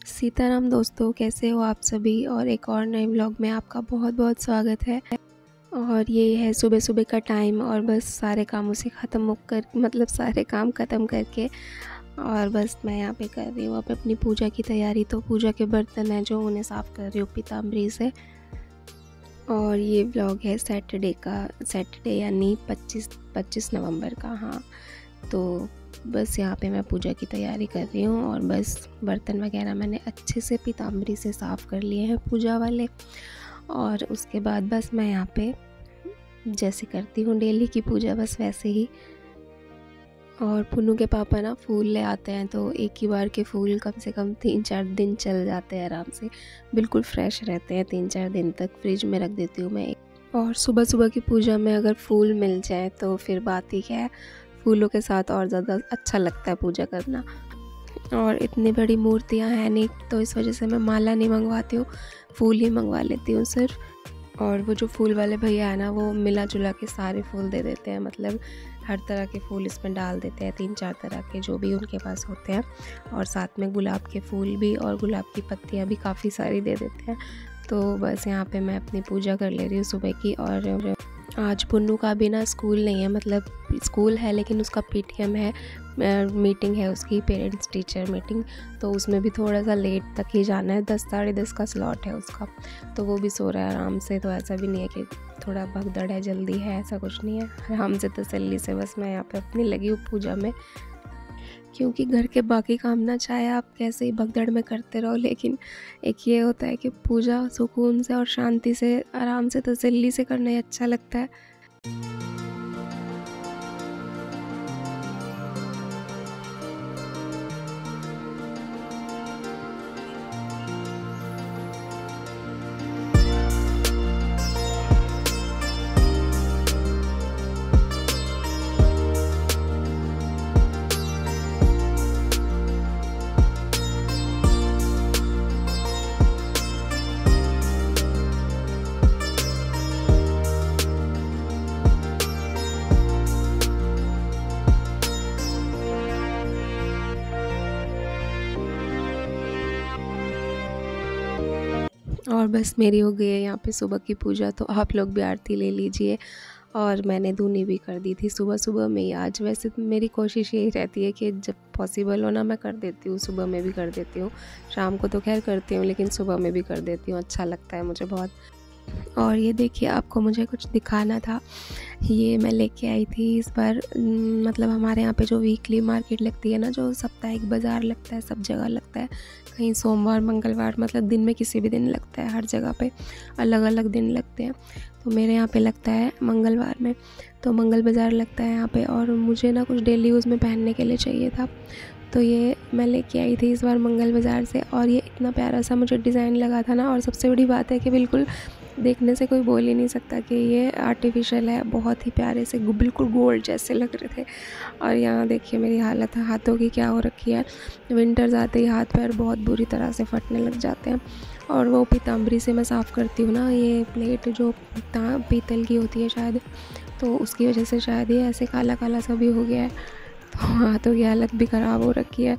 सीताराम दोस्तों, कैसे हो आप सभी। और एक और नए व्लॉग में आपका बहुत बहुत स्वागत है। और ये है सुबह सुबह का टाइम और बस सारे कामों से सारे काम ख़त्म करके और बस मैं यहाँ पे कर रही हूँ अब अपनी पूजा की तैयारी। तो पूजा के बर्तन हैं जो उन्हें साफ़ कर रही हूँ पीताम्बरी से। और ये व्लॉग है सैटरडे यानी 25 नवंबर का। हाँ, तो बस यहाँ पे मैं पूजा की तैयारी कर रही हूँ और बस बर्तन वगैरह मैंने अच्छे से पीताम्बरी से साफ़ कर लिए हैं पूजा वाले। और उसके बाद बस मैं यहाँ पे जैसे करती हूँ डेली की पूजा बस वैसे ही। और पुन्नू के पापा ना फूल ले आते हैं तो एक ही बार के फूल कम से कम 3-4 दिन चल जाते हैं आराम से, बिल्कुल फ्रेश रहते हैं। 3-4 दिन तक फ्रिज में रख देती हूँ मैं। और सुबह सुबह की पूजा में अगर फूल मिल जाए तो फिर बात ही क्या है, फूलों के साथ और ज़्यादा अच्छा लगता है पूजा करना। और इतनी बड़ी मूर्तियाँ हैं नहीं तो इस वजह से मैं माला नहीं मंगवाती हूँ, फूल ही मंगवा लेती हूँ सिर्फ। और वो जो फूल वाले भैया है ना, वो मिला जुला के सारे फूल दे देते हैं, मतलब हर तरह के फूल इसमें डाल देते हैं, 3-4 तरह के जो भी उनके पास होते हैं। और साथ में गुलाब के फूल भी और गुलाब की पत्तियाँ भी काफ़ी सारी दे देते हैं। तो बस यहाँ पे मैं अपनी पूजा कर ले रही हूँ सुबह की। और आज पुन्नू का भी ना स्कूल नहीं है, मतलब स्कूल है लेकिन उसका पीटीएम है, मीटिंग है उसकी, पेरेंट्स टीचर मीटिंग। तो उसमें भी थोड़ा सा लेट तक ही जाना है, 10 साढ़े 10 का स्लॉट है उसका। तो वो भी सो रहा है आराम से, तो ऐसा भी नहीं है कि थोड़ा भगदड़ है, जल्दी है, ऐसा कुछ नहीं है। आराम से तसल्ली से बस मैं यहाँ पे अपनी लगी हूँ पूजा में। क्योंकि घर के बाकी काम ना चाहे आप कैसे ही भगदड़ में करते रहो, लेकिन एक ये होता है कि पूजा सुकून से और शांति से आराम से तसल्ली से करना ही अच्छा लगता है। और बस मेरी हो गई है यहाँ पे सुबह की पूजा, तो आप लोग भी आरती ले लीजिए। और मैंने धूनी भी कर दी थी सुबह सुबह में ही आज। वैसे तो मेरी कोशिश यही रहती है कि जब पॉसिबल हो ना मैं कर देती हूँ, सुबह में भी कर देती हूँ। शाम को तो खैर करती हूँ लेकिन सुबह में भी कर देती हूँ, अच्छा लगता है मुझे बहुत। और ये देखिए, आपको मुझे कुछ दिखाना था, ये मैं लेके आई थी इस बार। मतलब हमारे यहाँ पे जो वीकली मार्केट लगती है ना, जो साप्ताहिक बाज़ार लगता है, सब जगह लगता है, कहीं सोमवार मंगलवार, मतलब दिन में किसी भी दिन लगता है, हर जगह पे अलग अलग दिन लगते हैं। तो मेरे यहाँ पे लगता है मंगलवार में, तो मंगल बाज़ार लगता है यहाँ पे। और मुझे ना कुछ डेली यूज़ में पहनने के लिए चाहिए था, तो ये मैं लेके आई थी इस बार मंगल बाज़ार से। और ये इतना प्यारा सा मुझे डिज़ाइन लगा था ना, और सबसे बड़ी बात है कि बिल्कुल देखने से कोई बोल ही नहीं सकता कि ये आर्टिफिशियल है, बहुत ही प्यारे से बिल्कुल गोल्ड जैसे लग रहे थे। और यहाँ देखिए मेरी हालत है हाथों की क्या हो रखी है, विंटर्स आते ही हाथ पैर बहुत बुरी तरह से फटने लग जाते हैं। और वो पीताम्बरी से मैं साफ़ करती हूँ ना, ये प्लेट जो पीतल की होती है शायद, तो उसकी वजह से शायद ये ऐसे काला काला सा भी हो गया है, तो हाथों की हालत भी ख़राब हो रखी है।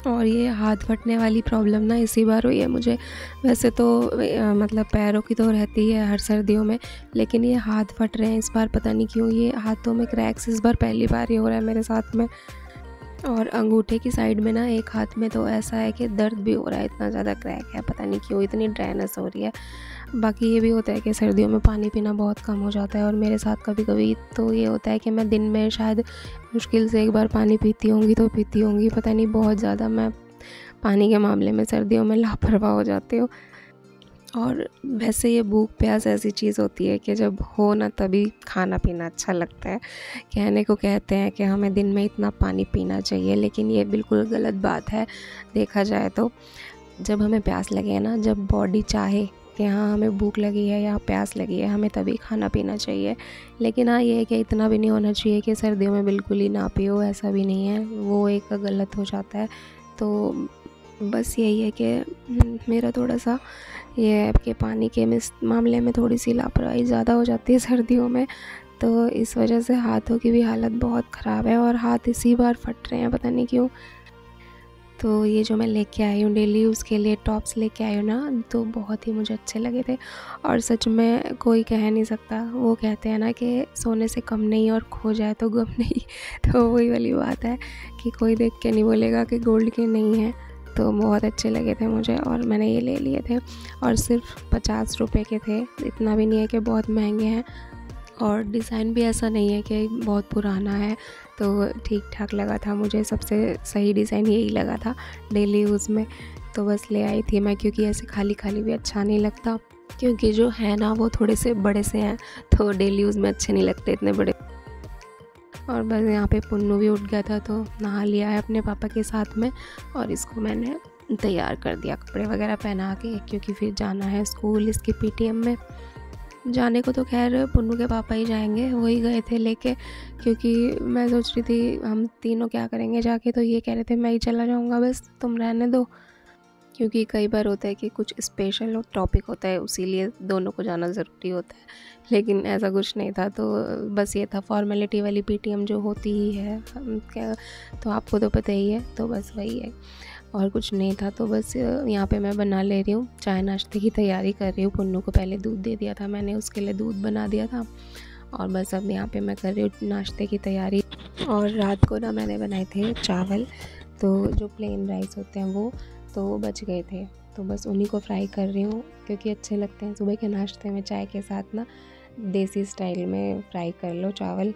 और ये हाथ फटने वाली प्रॉब्लम ना इसी बार हुई है मुझे। वैसे तो मतलब पैरों की तो रहती है हर सर्दियों में, लेकिन ये हाथ फट रहे हैं इस बार, पता नहीं क्यों ये हाथों में क्रैक्स इस बार पहली बार ही हो रहा है मेरे साथ में। और अंगूठे की साइड में ना एक हाथ में तो ऐसा है कि दर्द भी हो रहा है, इतना ज़्यादा क्रैक है, पता नहीं क्यों इतनी ड्राइनेस हो रही है। बाकी ये भी होता है कि सर्दियों में पानी पीना बहुत कम हो जाता है, और मेरे साथ कभी कभी तो ये होता है कि मैं दिन में शायद मुश्किल से एक बार पानी पीती होंगी तो पीती होंगी, पता नहीं बहुत ज़्यादा मैं पानी के मामले में सर्दियों में लापरवाह हो जाती हूँ। और वैसे ये भूख प्यास ऐसी चीज़ होती है कि जब हो ना तभी खाना पीना अच्छा लगता है। कहने को कहते हैं कि हमें दिन में इतना पानी पीना चाहिए, लेकिन ये बिल्कुल गलत बात है देखा जाए तो। जब हमें प्यास लगे ना, जब बॉडी चाहे कि हाँ हमें भूख लगी है या प्यास लगी है, हमें तभी खाना पीना चाहिए। लेकिन हाँ ये है कि इतना भी नहीं होना चाहिए कि सर्दियों में बिल्कुल ही ना पियो, ऐसा भी नहीं है, वो एक गलत हो जाता है। तो बस यही है कि मेरा थोड़ा सा ये है कि पानी के मामले में थोड़ी सी लापरवाही ज़्यादा हो जाती है सर्दियों में, तो इस वजह से हाथों की भी हालत बहुत ख़राब है और हाथ इसी बार फट रहे हैं, पता नहीं क्यों। तो ये जो मैं लेके आई हूँ डेली यूज़ के लिए टॉप्स लेके आई हूँ ना, तो बहुत ही मुझे अच्छे लगे थे। और सच में कोई कह नहीं सकता, वो कहते हैं ना कि सोने से कम नहीं और खो जाए तो गम नहीं। तो वही वाली बात है कि कोई देख के नहीं बोलेगा कि गोल्ड के नहीं है। तो बहुत अच्छे लगे थे मुझे और मैंने ये ले लिए थे और सिर्फ 50 रुपये के थे। इतना भी नहीं है कि बहुत महंगे हैं और डिज़ाइन भी ऐसा नहीं है कि बहुत पुराना है, तो ठीक ठाक लगा था मुझे। सबसे सही डिज़ाइन यही लगा था डेली यूज़ में, तो बस ले आई थी मैं, क्योंकि ऐसे खाली खाली भी अच्छा नहीं लगता, क्योंकि जो है ना वो थोड़े से बड़े से हैं, तो डेली यूज़ में अच्छे नहीं लगते इतने बड़े। और बस यहाँ पे पुन्नू भी उठ गया था, तो नहा लिया है अपने पापा के साथ में और इसको मैंने तैयार कर दिया कपड़े वगैरह पहना के, क्योंकि फिर जाना है स्कूल इसके पीटीएम में। जाने को तो खैर पुन्नू के पापा ही जाएंगे, वही गए थे लेके, क्योंकि मैं सोच रही थी हम तीनों क्या करेंगे जाके, तो ये कह रहे थे मैं ही चला जाऊँगा, बस तुम रहने दो। क्योंकि कई बार होता है कि कुछ स्पेशल टॉपिक होता है, उसीलिए दोनों को जाना ज़रूरी होता है, लेकिन ऐसा कुछ नहीं था। तो बस ये था फॉर्मेलिटी वाली पीटीएम जो होती ही है, क्या तो आपको तो पता ही है, तो बस वही है और कुछ नहीं था। तो बस यहाँ पे मैं बना ले रही हूँ, चाय नाश्ते की तैयारी कर रही हूँ। पुन्नू को पहले दूध दे दिया था मैंने, उसके लिए दूध बना दिया था और बस अब यहाँ पे मैं कर रही हूँ नाश्ते की तैयारी। और रात को ना मैंने बनाए थे चावल, तो जो प्लेन राइस होते हैं वो तो बच गए थे, तो बस उन्हीं को फ्राई कर रही हूँ, क्योंकि अच्छे लगते हैं सुबह के नाश्ते में चाय के साथ ना, देसी स्टाइल में फ्राई कर लो चावल,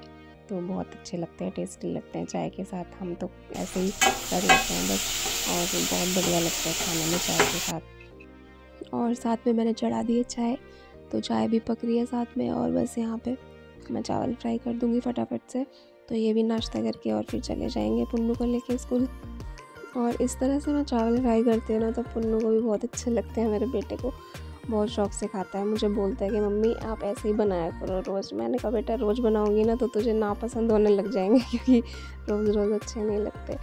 तो बहुत अच्छे लगते हैं, टेस्टी लगते हैं चाय के साथ। हम तो ऐसे ही कर लेते हैं बस, और बहुत बढ़िया लगता है खाने में चाय के साथ। और साथ में मैंने चढ़ा दी है चाय, तो चाय भी पक रही है साथ में, और बस यहाँ पे मैं चावल फ्राई कर दूँगी फटाफट से, तो ये भी नाश्ता करके और फिर चले जाएंगे पुन्नू को लेके स्कूल। और इस तरह से मैं चावल फ्राई करती हूँ ना, तो पुन्नू को भी बहुत अच्छे लगते हैं, मेरे बेटे को बहुत शौक से खाता है। मुझे बोलता है कि मम्मी आप ऐसे ही बनाया करो रोज़। मैंने कहा बेटा रोज़ बनाऊंगी ना तो तुझे नापसंद होने लग जाएंगे, क्योंकि रोज़ रोज़ अच्छे नहीं लगते।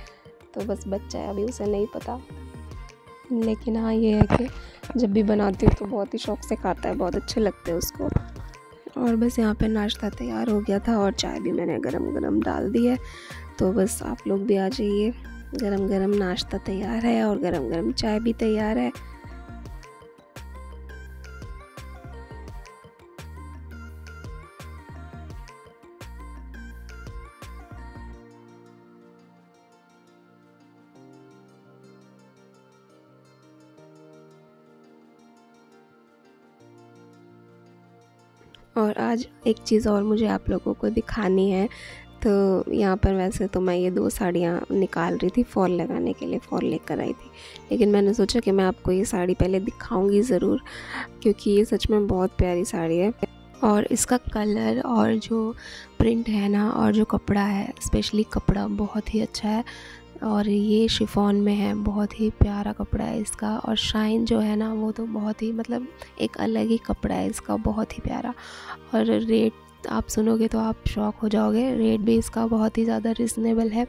तो बस बच्चा है अभी, उसे नहीं पता, लेकिन हाँ ये है कि जब भी बनाती हूँ तो बहुत ही शौक से खाता है, बहुत अच्छे लगते हैं उसको। और बस यहाँ पे नाश्ता तैयार हो गया था और चाय भी मैंने गरम गरम डाल दी है, तो बस आप लोग भी आ जाइए। गरम गरम नाश्ता तैयार है और गरम गरम चाय भी तैयार है। और आज एक चीज़ और मुझे आप लोगों को दिखानी है, तो यहाँ पर वैसे तो मैं ये 2 साड़ियाँ निकाल रही थी फॉल लगाने के लिए, फॉल लेकर आई थी, लेकिन मैंने सोचा कि मैं आपको ये साड़ी पहले दिखाऊंगी ज़रूर, क्योंकि ये सच में बहुत प्यारी साड़ी है और इसका कलर और जो प्रिंट है ना और जो कपड़ा है, स्पेशली कपड़ा बहुत ही अच्छा है। और ये शिफॉन में है, बहुत ही प्यारा कपड़ा है इसका, और शाइन जो है ना वो तो बहुत ही मतलब एक अलग ही कपड़ा है इसका, बहुत ही प्यारा। और रेट आप सुनोगे तो आप शॉक हो जाओगे, रेट भी इसका बहुत ही ज़्यादा रिजनेबल है।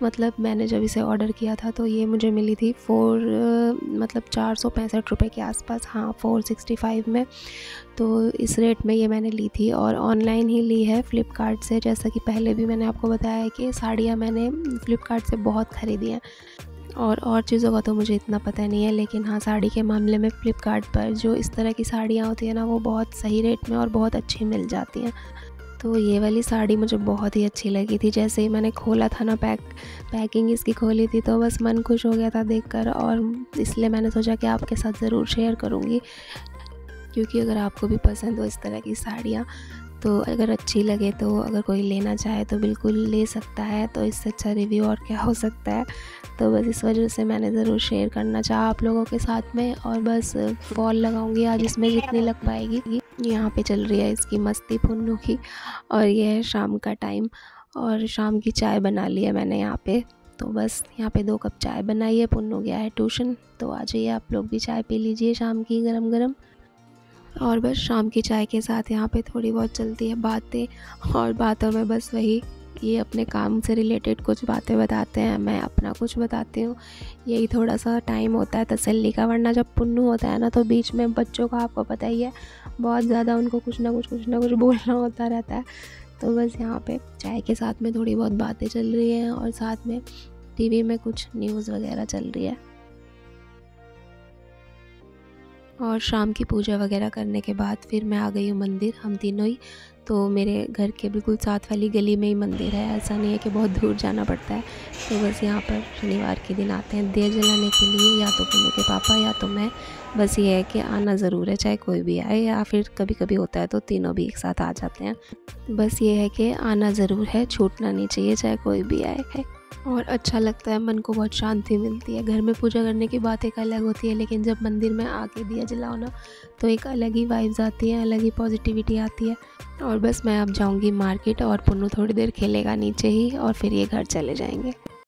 मतलब मैंने जब इसे ऑर्डर किया था तो ये मुझे मिली थी 465 रुपये के आसपास, हाँ 465 में, तो इस रेट में ये मैंने ली थी। और ऑनलाइन ही ली है फ़्लिपकार्ट से, जैसा कि पहले भी मैंने आपको बताया है कि साड़ियाँ मैंने फ़्लिपकार्ट से बहुत ख़रीदी हैं, और चीज़ों का तो मुझे इतना पता नहीं है, लेकिन हाँ साड़ी के मामले में फ़्लिपकार्ट पर जो इस तरह की साड़ियाँ होती हैं ना वो बहुत सही रेट में और बहुत अच्छी मिल जाती हैं। तो ये वाली साड़ी मुझे बहुत ही अच्छी लगी थी। जैसे ही मैंने खोला था ना, पैकिंग इसकी खोली थी, तो बस मन खुश हो गया था देखकर, और इसलिए मैंने सोचा कि आपके साथ ज़रूर शेयर करूँगी, क्योंकि अगर आपको भी पसंद हो इस तरह की साड़ियाँ, तो अगर अच्छी लगे तो अगर कोई लेना चाहे तो बिल्कुल ले सकता है। तो इससे अच्छा रिव्यू और क्या हो सकता है। तो बस इस वजह से मैंने ज़रूर शेयर करना चाहा आप लोगों के साथ में। और बस फॉल लगाऊंगी आज इसमें जितनी लग पाएगी। यहाँ पे चल रही है इसकी मस्ती पुन्नू की, और ये है शाम का टाइम, और शाम की चाय बना ली है मैंने यहाँ पे। तो बस यहाँ पे 2 कप चाय बनाई है, पुन्नू गया है ट्यूशन, तो आ जाइए आप लोग भी चाय पी लीजिए शाम की गरम गरम। और बस शाम की चाय के साथ यहाँ पे थोड़ी बहुत चलती है बातें, और बातों में बस वही, ये अपने काम से रिलेटेड कुछ बातें बताते हैं, मैं अपना कुछ बताती हूँ। यही थोड़ा सा टाइम होता है तसल्ली का, वरना जब पुन्नू होता है ना तो बीच में बच्चों का आपको पता ही है, बहुत ज़्यादा उनको कुछ ना कुछ बोलना होता रहता है। तो बस यहाँ पे चाय के साथ में थोड़ी बहुत बातें चल रही हैं, और साथ में टीवी में कुछ न्यूज़ वगैरह चल रही है। और शाम की पूजा वगैरह करने के बाद फिर मैं आ गई हूँ मंदिर, हम तीनों ही। तो मेरे घर के बिल्कुल साथ वाली गली में ही मंदिर है, ऐसा नहीं है कि बहुत दूर जाना पड़ता है। तो बस यहाँ पर शनिवार के दिन आते हैं दिया जलाने के लिए, या तो पुन्नू के पापा या तो मैं। बस ये है कि आना ज़रूर है, चाहे कोई भी आए, या फिर कभी कभी होता है तो तीनों भी एक साथ आ जाते हैं। बस ये है कि आना ज़रूर है, छूटना नहीं चाहिए, चाहे कोई भी आए। और अच्छा लगता है, मन को बहुत शांति मिलती है। घर में पूजा करने की बात एक अलग होती है, लेकिन जब मंदिर में आके दिया जलाओ ना, तो एक अलग ही वाइब्स आती है, अलग ही पॉजिटिविटी आती है। और बस मैं अब जाऊंगी मार्केट, और पुन्नू थोड़ी देर खेलेगा नीचे ही, और फिर ये घर चले जाएंगे।